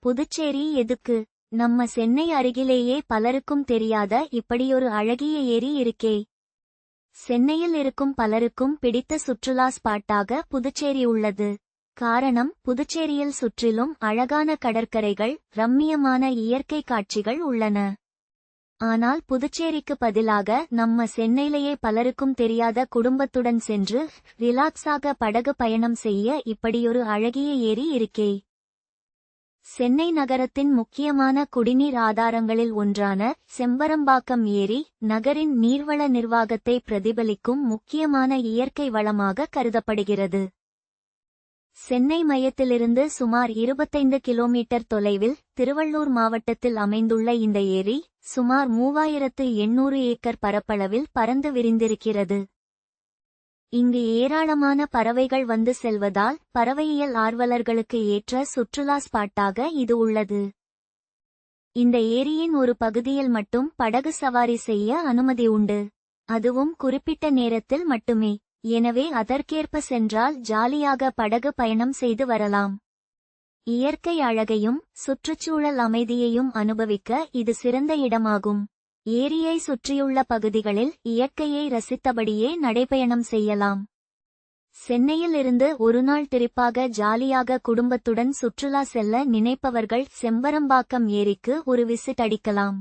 புதுச்சேரி எதுக்கு? நம்ம சென்னை அருகிலேயே பலருக்கும் தெரியாத இப்படியொரு அழகிய ஏரி இருக்கே. சென்னையில் இருக்கும் பலருக்கும் பிடித்த சுற்றுலா ஸ்பாட்டாக புதுச்சேரி உள்ளது. காரணம், புதுச்சேரியில் சுற்றிலும் அழகான கடற்கரைகள், ரம்மியமான இயற்கை காட்சிகள் உள்ளன. ஆனால் புதுச்சேரிக்கு பதிலாக நம்ம சென்னையிலேயே பலருக்கும் தெரியாத குடும்பத்துடன் சென்று ரிலாக்ஸாக படகு பயணம் செய்ய இப்படியொரு அழகிய ஏரி இருக்கே. சென்னை நகரத்தின் முக்கியமான குடிநீர் ஆதாரங்களில் ஒன்றான செம்பரம்பாக்கம் ஏரி நகரின் நீர்வள நிர்வாகத்தை பிரதிபலிக்கும் முக்கியமான இயற்கை வளமாக கருதப்படுகிறது. சென்னை மையத்திலிருந்து சுமார் 25 கிலோமீட்டர் தொலைவில் திருவள்ளூர் மாவட்டத்தில் அமைந்துள்ள இந்த ஏரி சுமார் 3800 ஏக்கர் பரப்பளவில் பரந்து விரிந்திருக்கிறது. இங்கு ஏராளமான பறவைகள் வந்து செல்வதால் பறவையியல் ஆர்வலர்களுக்கு ஏற்ற சுற்றுலா ஸ்பாட்டாக இது உள்ளது. இந்த ஏரியின் ஒரு பகுதியில் மட்டும் படகு சவாரி செய்ய அனுமதி உண்டு. அதுவும் குறிப்பிட்ட நேரத்தில் மட்டுமே. எனவே அதற்கேற்ப சென்றால் ஜாலியாக படகு பயணம் செய்து வரலாம். இயற்கை அழகையும் சுற்றுச்சூழல் அமைதியையும் அனுபவிக்க இது சிறந்த இடமாகும். ஏரியை சுற்றியுள்ள பகுதிகளில் இயற்கையை ரசித்தபடியே நடைபயணம் செய்யலாம். சென்னையில் இருந்து ஒருநாள் ட்ரிப்பாக ஜாலியாக குடும்பத்துடன் சுற்றுலா செல்ல நினைப்பவர்கள் செம்பரம்பாக்கம் ஏரிக்கு ஒரு விசிட் அடிக்கலாம்.